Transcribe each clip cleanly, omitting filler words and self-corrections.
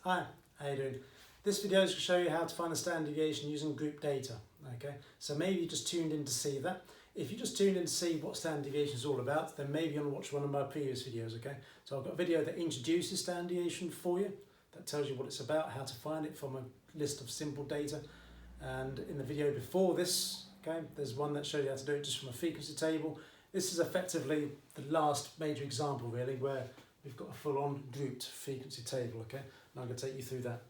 Hi, how you doing? This video is to show you how to find the standard deviation using group data. Okay, so maybe you just tuned in to see that. If you just tuned in to see what standard deviation is all about, then maybe you'll watch one of my previous videos. Okay, so I've got a video that introduces standard deviation for you, that tells you what it's about, how to find it from a list of simple data. And in the video before this, okay, there's one that shows you how to do it just from a frequency table. This is effectively the last major example, really, where we've got a full-on grouped frequency table. Okay, and I'm going to take you through that.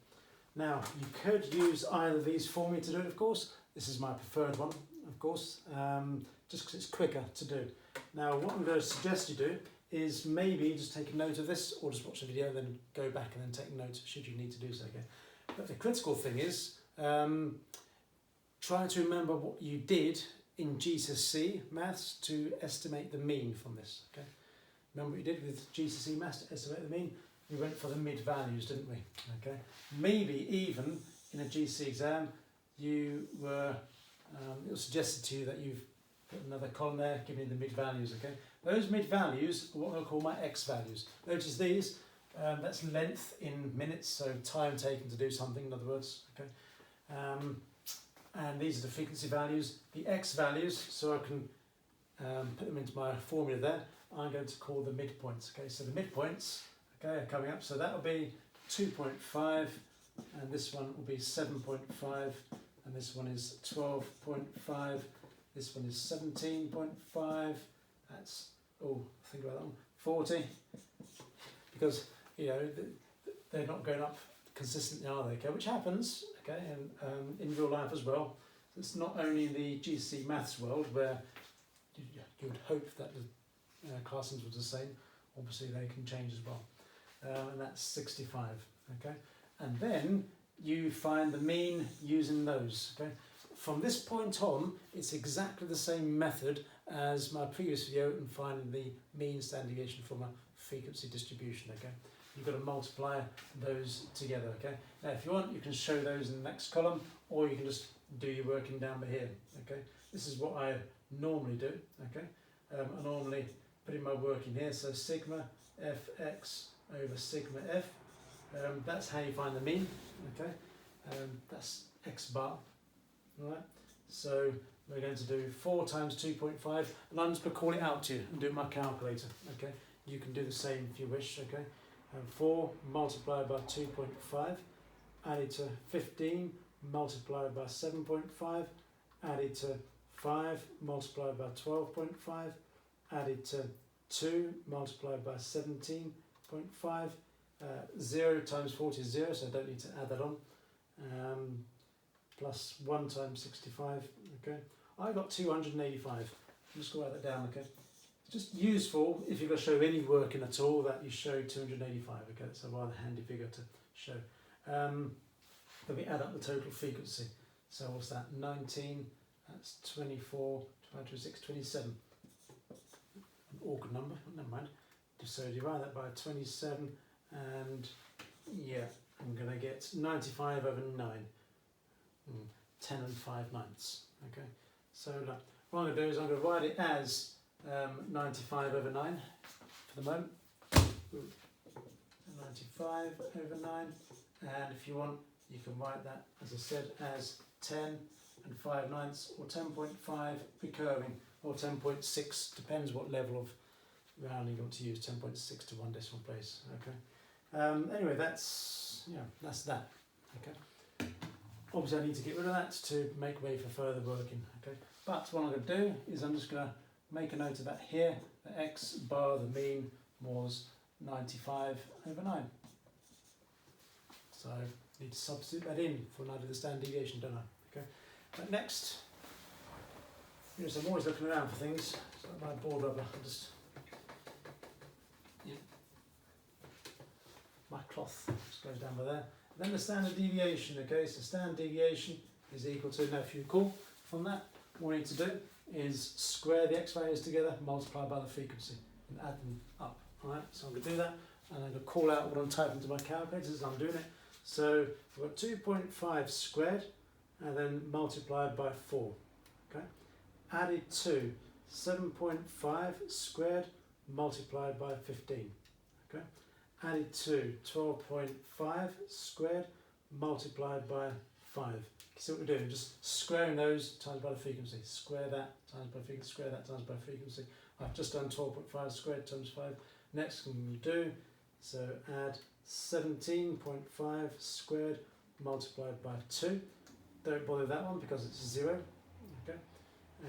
Now, you could use either of these for me to do it, of course. This is my preferred one, of course, just because it's quicker to do. Now, what I'm going to suggest you do is maybe just take a note of this, or just watch the video, then go back and then take notes should you need to do so. Okay. But the critical thing is try to remember what you did in GCSE maths to estimate the mean from this. Okay. Remember what you did with GCSE maths to estimate the mean? We went for the mid values, didn't we? Okay. Maybe even in a GCSE exam, you were it was suggested to you that you've put another column there, giving you the mid values. Okay. Those mid values are what I'll call my X values. Notice these. That's length in minutes, so time taken to do something. In other words, okay. And these are the frequency values. The X values, so I can put them into my formula there. I'm going to call the midpoints. Okay. So the midpoints. Okay, are coming up, so that will be 2.5, and this one will be 7.5, and this one is 12.5, this one is 17.5, that's, oh, think about that one, 40, because, you know, they're not going up consistently, are they, okay, which happens, okay, and in real life as well. It's not only in the GCSE maths world where you would hope that the classrooms were the same, obviously they can change as well. And that's 65, okay? And then you find the mean using those, okay? From this point on, it's exactly the same method as my previous video in finding the mean standard deviation from a frequency distribution, okay? You've got to multiply those together, okay? Now, if you want, you can show those in the next column, or you can just do your working down here, okay? This is what I normally do, okay? I normally put in my work in here, so sigma fx over sigma f, that's how you find the mean, okay, that's x bar, alright, so we're going to do 4 times 2.5, and I'm just going to call it out to you and do my calculator, okay, you can do the same if you wish, okay, 4 multiplied by 2.5, added to 15 multiplied by 7.5, added to 5 multiplied by 12.5, added to 2 multiplied by 17.5, 0 times 40 is 0, so I don't need to add that on, plus 1 times 65, okay. I got 285, I'm just going to write that down, okay. It's just useful if you're going to show any working at all that you show 285, okay, that's a rather handy figure to show. Then we add up the total frequency, so what's that, 19, that's 24, 26, 27. An awkward number, but never mind. So divide that by 27, and yeah, I'm going to get 95 over 9, 10 and 5 ninths. Okay, so what I'm going to do is I'm going to write it as 95 over 9 for the moment. 95 over 9, and if you want, you can write that, as I said, as 10 and 5 ninths, or 10.5 recurring, or 10.6, depends what level of rounding you want to use, 10.6 to 1 decimal place, okay. Anyway, that's that, okay. Obviously I need to get rid of that to make way for further working, okay. But what I'm going to do is I'm just going to make a note of that here, the x bar, the mean, was 95 over 9. So I need to substitute that in for when I do the standard deviation, don't I, okay. But next, yes, I'm always looking around for things, it's like my board rubber, I'll just, my cloth just goes down by there. And then the standard deviation, okay, so standard deviation is equal to, now if you recall from that, what we need to do is square the x values together, multiply by the frequency, and add them up, alright, so I'm going to do that, and I'm going to call out what I'm typing to my calculator as I'm doing it. So we've got 2.5 squared, and then multiplied by 4, okay, added to 7.5 squared, multiplied by 15, okay. added to 12.5 squared multiplied by 5. You see what we're doing? Just squaring those times by the frequency. Square that times by frequency, square that times by frequency. I've just done 12.5 squared times 5. Next thing we do, so add 17.5 squared multiplied by 2. Don't bother that one because it's 0. Okay,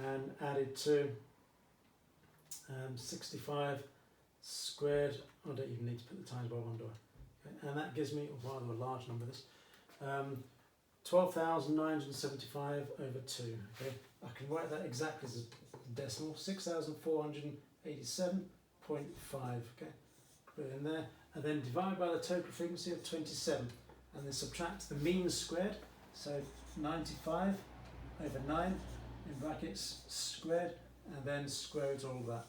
and added to 65 squared. I don't even need to put the times by 1, do I? Okay. And that gives me, or rather a large number, this 12,975 over 2. Okay, I can write that exactly as a decimal. 6,487.5. Okay, put it in there, and then divide by the total frequency of 27, and then subtract the mean squared. So 95 over 9 in brackets squared, and then square root all of that.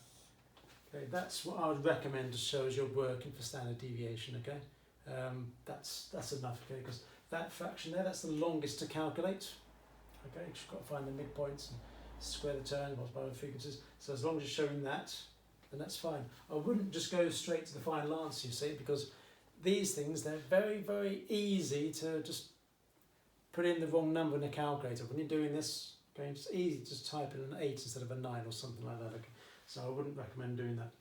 Okay, that's what I would recommend to show as you're working for standard deviation. Okay, that's enough. Okay, because that fraction there, that's the longest to calculate. Okay, you've got to find the midpoints and square the term, multiply the frequencies. So as long as you're showing that, then that's fine. I wouldn't just go straight to the final answer, you see, because these things, they're very, very easy to just put in the wrong number in a calculator. When you're doing this, okay, it's easy to just type in an 8 instead of a 9 or something like that. Okay, so I wouldn't recommend doing that.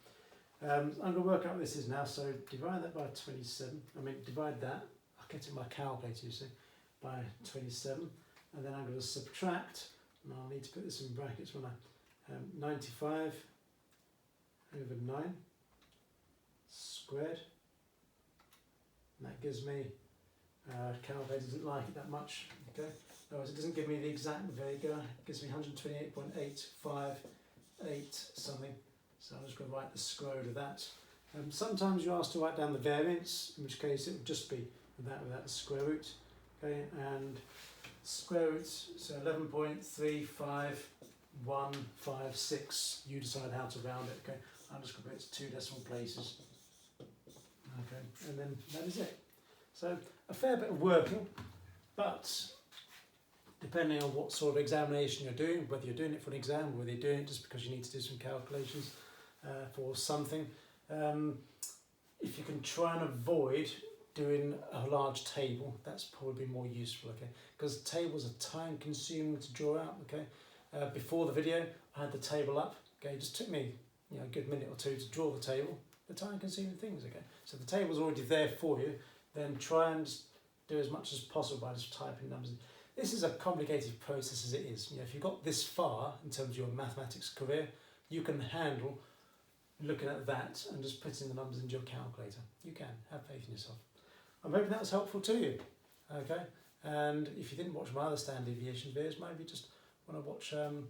I'm going to work out what this is now. So divide that by 27. Divide that. I'll get it in my calculator, you see, by 27. And then I'm going to subtract, and I'll need to put this in brackets when I 95 over 9 squared. And that gives me, calculator doesn't like it that much, okay? Otherwise it doesn't give me the exact, there you go, it gives me 128.858 something. So I'm just going to write the square root of that. Sometimes you're asked to write down the variance, in which case it would just be that without the square root. Okay, and square root, so 11.35156. You decide how to round it. Okay, I'm just going to put it to 2 decimal places. Okay, and then that is it. So a fair bit of working, but depending on what sort of examination you're doing, whether you're doing it for an exam or whether you're doing it just because you need to do some calculations for something, if you can try and avoid doing a large table, that's probably more useful, okay? Because tables are time consuming to draw out, okay? Before the video, I had the table up, okay? It just took me, a good minute or two to draw the table. The time consuming things, okay? So the table's already there for you, then try and do as much as possible by just typing numbers in. This is a complicated process as it is. If you've got this far in terms of your mathematics career, you can handle looking at that and just putting the numbers into your calculator. You can, have faith in yourself. I'm hoping that was helpful to you, okay? And if you didn't watch my other standard deviation videos, maybe just want to watch them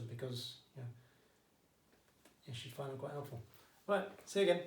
because you should find them quite helpful. Right, see you again.